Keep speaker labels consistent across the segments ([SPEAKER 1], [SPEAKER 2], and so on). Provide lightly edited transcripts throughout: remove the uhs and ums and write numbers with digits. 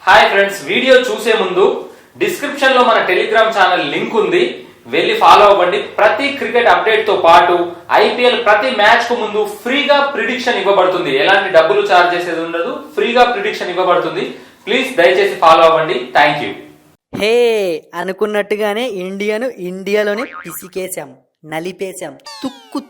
[SPEAKER 1] Hi friends, video చూసే ముందు description లో మన టెలిగ్రామ్ ఛానల్ లింక్ ఉంది, వెళ్ళి ఫాలో అవ్వండి. ప్రతి క్రికెట్ అప్డేట్ తో పాటు ఐపీఎల్ ప్రతి మ్యాచ్ కు ముందు ఫ్రీగా ప్రిడిక్షన్ ఇవ్వబడుతుంది. ఎలాంటి డబ్బులు చార్జ్ చేసేది ఉండదు, ఫ్రీగా ప్రిడిక్షన్ ఇవ్వబడుతుంది. ప్లీజ్ దయచేసి ఫాలో అవ్వండి. Thank you.
[SPEAKER 2] హే అనుకున్నట్టుగానే ఇండియాలోనే పిసికేశాం, నలిపేశాం,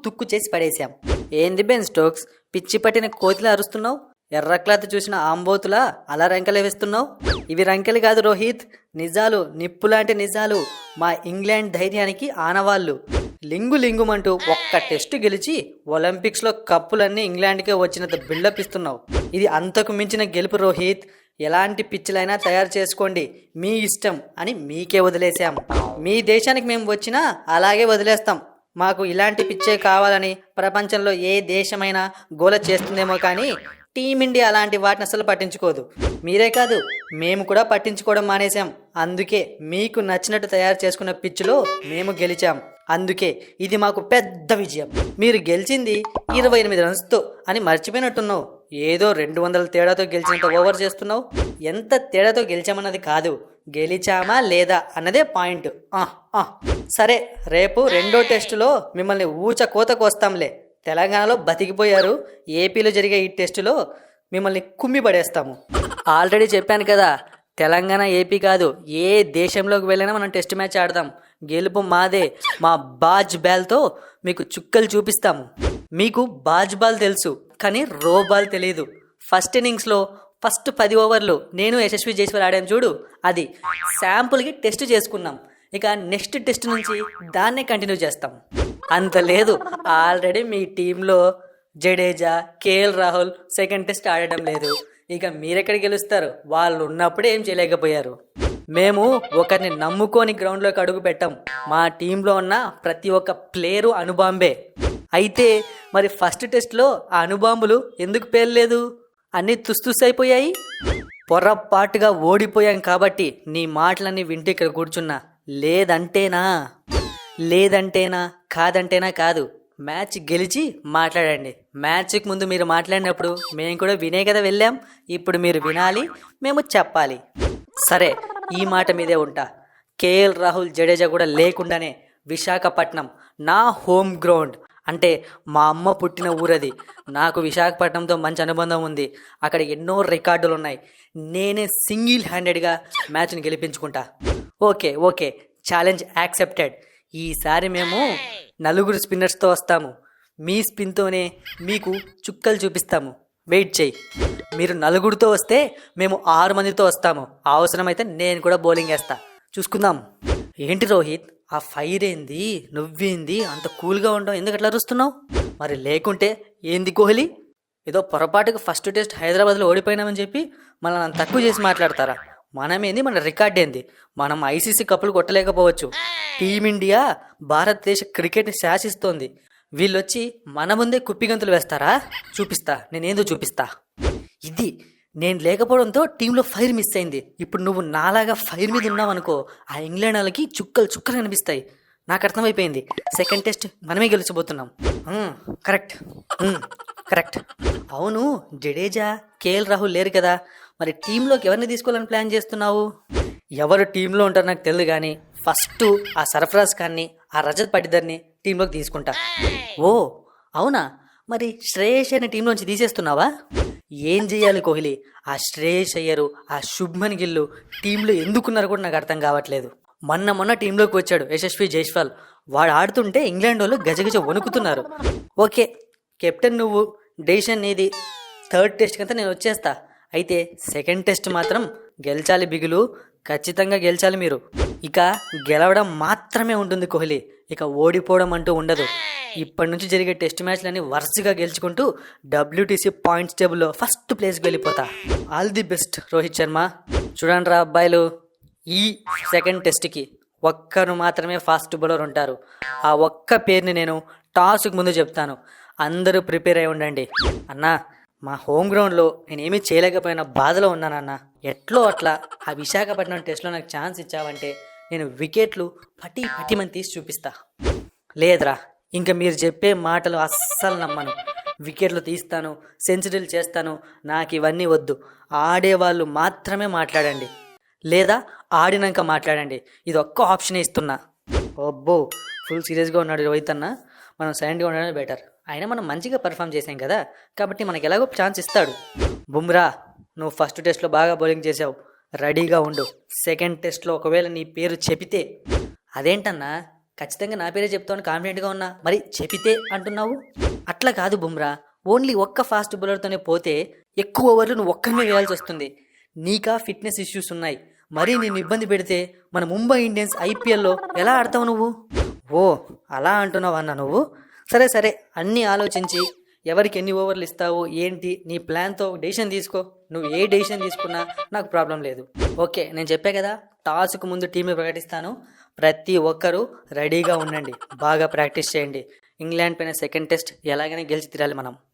[SPEAKER 2] తుక్కు చేసి పడేశాం. ఏంది బెన్ స్టోక్స్, పిచ్చి పట్టిన కోతిలా అరుస్తున్నావు? ఎర్ర క్లాత్ చూసిన ఆంబోతులా అలా రంకెలు వేస్తున్నావు? ఇవి రంకెలు కాదు రోహిత్, నిజాలు, నిప్పులాంటి నిజాలు. మా ఇంగ్లాండ్ ధైర్యానికి ఆనవాళ్ళు. లింగుమంటూ ఒక్క టెస్టు గెలిచి ఒలింపిక్స్లో కప్పులన్నీ ఇంగ్లాండ్కే వచ్చినంత బిల్డప్ ఇస్తున్నావు. ఇది అంతకు మించిన గెలుపు రోహిత్. ఎలాంటి పిచ్చిలైనా తయారు చేసుకోండి, మీ ఇష్టం అని మీకే వదిలేసాం. మీ దేశానికి మేము వచ్చినా అలాగే వదిలేస్తాం. మాకు ఇలాంటి పిచ్చే కావాలని ప్రపంచంలో ఏ దేశమైనా గోల చేస్తుందేమో కానీ టీమిండియా అలాంటి వాటిని అసలు పట్టించుకోదు. మీరే కాదు, మేము కూడా పట్టించుకోవడం మానేశాం. అందుకే మీకు నచ్చినట్టు తయారు చేసుకున్న పిచ్చులో మేము గెలిచాం. అందుకే ఇది మాకు పెద్ద విజయం. మీరు గెలిచింది 28 రన్స్తో అని మర్చిపోయినట్టున్నావు. ఏదో 200 తేడాతో గెలిచినంత ఓవర్ చేస్తున్నావు. ఎంత తేడాతో గెలిచామన్నది కాదు, గెలిచామా లేదా అన్నదే పాయింట్. సరే, రేపు రెండో టెస్టులో మిమ్మల్ని కోతకు వస్తాంలే. తెలంగాణలో బతికిపోయారు, ఏపీలో జరిగే ఈ టెస్టులో మిమ్మల్ని కుమ్మి పడేస్తాము. ఆల్రెడీ చెప్పాను కదా, తెలంగాణ ఏపీ కాదు, ఏ దేశంలోకి వెళ్ళినా మనం టెస్ట్ మ్యాచ్ ఆడదాం. గెలుపు మాదే. మా బాజ్ బాల్తో మీకు చుక్కలు చూపిస్తాము. మీకు బాజ్ బాల్ తెలుసు, కానీ రో బాల్ తెలియదు. ఫస్ట్ ఇన్నింగ్స్లో ఫస్ట్ 10 ఓవర్లు నేను యశస్వి జైస్వాల్ ఆడాం చూడు, అది శాంపుల్కి టెస్ట్ చేసుకున్నాం. ఇక నెక్స్ట్ టెస్ట్ నుంచి దాన్నే కంటిన్యూ చేస్తాం. అంత లేదు, ఆల్రెడీ మీ టీంలో Jadeja, KL Rahul second test ఆడడం లేదు. ఇక మీరెక్కడ గెలుస్తారు? వాళ్ళు ఉన్నప్పుడే ఏం చేయలేకపోయారు. మేము ఒకరిని నమ్ముకొని గ్రౌండ్లోకి అడుగు పెట్టాం. మా టీంలో ఉన్న ప్రతి ఒక్క ప్లేయరు అణుబాంబే. అయితే మరి ఫస్ట్ టెస్ట్లో ఆ అణుబాంబులు ఎందుకు పేర్లేదు? అన్నీ తుస్తూసైపోయాయి. పొరపాటుగా ఓడిపోయాం కాబట్టి నీ మాటలన్నీ వింటూ ఇక్కడ కూర్చున్నా. లేదంటేనా కాదంటేనా కాదు, మ్యాచ్ గెలిచి మాట్లాడండి. మ్యాచ్కి ముందు మీరు మాట్లాడినప్పుడు మేము కూడా వినే కదా వెళ్ళాం. ఇప్పుడు మీరు వినాలి, మేము చెప్పాలి. సరే, ఈ మాట మీదే ఉంటా. కేఎల్ రాహుల్, జడేజా కూడా లేకుండానే విశాఖపట్నం నా హోమ్ గ్రౌండ్. అంటే మా అమ్మ పుట్టిన ఊరది. నాకు విశాఖపట్నంతో మంచి అనుబంధం ఉంది. అక్కడ ఎన్నో రికార్డులు ఉన్నాయి. నేనే సింగిల్ హ్యాండెడ్గా మ్యాచ్ని గెలిపించుకుంటా. Okay, challenge accepted. ఈసారి మేము 4 స్పిన్నర్స్తో వస్తాము. మీ స్పిన్తోనే మీకు చుక్కలు చూపిస్తాము. వెయిట్ చేయి. మీరు 4తో వస్తే మేము 6 మందితో వస్తాము. అవసరమైతే నేను కూడా బౌలింగ్ వేస్తా, చూసుకుందాం. ఏంటి రోహిత్, ఆ ఫైర్ ఏంది? నువ్వేంది అంత కూల్గా ఉండవు? ఎందుకు అట్లా అరుస్తున్నావు? మరి లేకుంటే ఏంది కోహ్లీ? ఏదో పొరపాటుగా ఫస్ట్ టెస్ట్ హైదరాబాద్లో ఓడిపోయినామని చెప్పి మనల్ని తక్కువ చేసి మాట్లాడతారా? మనమేంది, మన రికార్డ్ ఏంది? మనం ఐసీసీ కప్పులు కొట్టలేకపోవచ్చు. టీమిండియా భారతదేశ క్రికెట్ని శాసిస్తోంది. వీళ్ళొచ్చి మన ముందే కుప్పిగంతులు వేస్తారా? నేనేందో చూపిస్తా. ఇది నేను లేకపోవడంతో టీంలో ఫైర్ మిస్ అయింది. ఇప్పుడు నువ్వు నాలాగా ఫైర్ మీద ఉన్నావు అనుకో, ఆ ఇంగ్లాండ్ వాళ్ళకి చుక్కలు కనిపిస్తాయి. నాకు అర్థమైపోయింది. సెకండ్ టెస్ట్ మనమే గెలిచిపోతున్నాం. కరెక్ట్. అవును, జడేజా, కేఎల్ రాహుల్ లేరు కదా, మరి టీంలోకి ఎవరిని తీసుకోవాలని ప్లాన్ చేస్తున్నావు? ఎవరు టీంలో ఉంటారో నాకు తెలియదు, కానీ ఫస్ట్ ఆ సర్ఫరాజ్ ఖాన్ని, ఆ రజత్ పటిదర్ని టీంలోకి తీసుకుంటా. ఓ అవునా? మరి శ్రేయస్ అనే టీంలోంచి తీసేస్తున్నావా? ఏం చెయ్యాలి కోహ్లీ? ఆ శ్రేయస్ అయ్యరు, ఆ శుభ్మన్ గిల్లు టీంలో ఎందుకున్నారు కూడా నాకు అర్థం కావట్లేదు. మొన్న టీంలోకి వచ్చాడు యశస్వి జైస్వాల్. వాడు ఆడుతుంటే ఇంగ్లాండ్ వాళ్ళు గజగజ వణుకుతున్నారు. ఓకే, కెప్టెన్ నువ్వు, డెసిషన్ నీది. థర్డ్ టెస్ట్ కంతా నేను వచ్చేస్తా. అయితే సెకండ్ టెస్ట్ మాత్రం గెలిచాలి బిగులు, ఖచ్చితంగా గెలిచాలి మీరు. ఇక గెలవడం మాత్రమే ఉంటుంది కోహ్లీ, ఇక ఓడిపోవడం అంటూ ఉండదు. ఇప్పటి నుంచి జరిగే టెస్ట్ మ్యాచ్లన్నీ వరుసగా గెలుచుకుంటూ WTC పాయింట్స్ టేబుల్లో ఫస్ట్ ప్లేస్కి వెళ్ళిపోతా. All the best Rohit Sharma. చూడండి రా అబ్బాయిలు, ఈ సెకండ్ టెస్ట్కి ఒక్కరు మాత్రమే ఫాస్ట్ బౌలర్ ఉంటారు. ఆ ఒక్క పేరుని నేను టాస్కి ముందు చెప్తాను. అందరూ ప్రిపేర్ అయి ఉండండి. అన్నా, మా హోమ్ గ్రౌండ్లో నేనేమీ చేయలేకపోయినా బాధలో ఉన్నానన్నా. ఎట్లో అట్లా ఆ విశాఖపట్నం టెస్ట్లో నాకు ఛాన్స్ ఇచ్చావంటే నేను వికెట్లు పటిమని తీసి చూపిస్తా. లేదురా, ఇంకా మీరు చెప్పే మాటలు అస్సలు నమ్మను. వికెట్లు తీస్తాను, సెంచరీలు చేస్తాను, నాకు ఇవన్నీ వద్దు. ఆడేవాళ్ళు మాత్రమే మాట్లాడండి, లేదా ఆడినాక మాట్లాడండి. ఇది ఒక్క ఆప్షనే ఇస్తున్నా. అబ్బో, ఫుల్ సీరియస్గా ఉన్నాడు రోహిత్ అన్న. మనం సైలెంట్గా ఉండడమే బెటర్. అయినా మనం మంచిగా పర్ఫామ్ చేసాం కదా, కాబట్టి మనకి ఎలాగో ఛాన్స్ ఇస్తాడు. బుమ్రా, నువ్వు ఫస్ట్ టెస్ట్లో బాగా బౌలింగ్ చేసావు, రెడీగా ఉండు. సెకండ్ టెస్ట్లో ఒకవేళ నీ పేరు చెబితే, అదేంటన్నా ఖచ్చితంగా నా పేరే చెప్తాను కాన్ఫిడెంట్గా ఉన్నా, మరి చెబితే అంటున్నావు? అట్లా కాదు బుమ్రా, ఓన్లీ ఒక్క ఫాస్ట్ బౌలర్తోనే పోతే ఎక్కువ ఓవర్లు నువ్వు ఒక్కరినే వేయాల్సి వస్తుంది. నీకా ఫిట్నెస్ ఇష్యూస్ ఉన్నాయి. మరీ నేను ఇబ్బంది పెడితే మన ముంబై ఇండియన్స్ ఐపీఎల్లో ఎలా ఆడతావు నువ్వు? ఓ, అలా అంటున్నావు అన్న నువ్వు. సరే సరే, అన్నీ ఆలోచించి ఎవరికి ఎన్ని ఓవర్లు ఇస్తావు ఏంటి నీ ప్లాన్తో డెసిషన్ తీసుకో. నువ్వు ఏ డెసిషన్ తీసుకున్నా నాకు ప్రాబ్లం లేదు. ఓకే, నేను చెప్పా కదా, టాస్కు ముందు టీంని ప్రకటిస్తాను. ప్రతి ఒక్కరూ రెడీగా ఉండండి, బాగా ప్రాక్టీస్ చేయండి. ఇంగ్లాండ్ పైన సెకండ్ టెస్ట్ ఎలాగైనా గెలిచి తీరాలి మనం.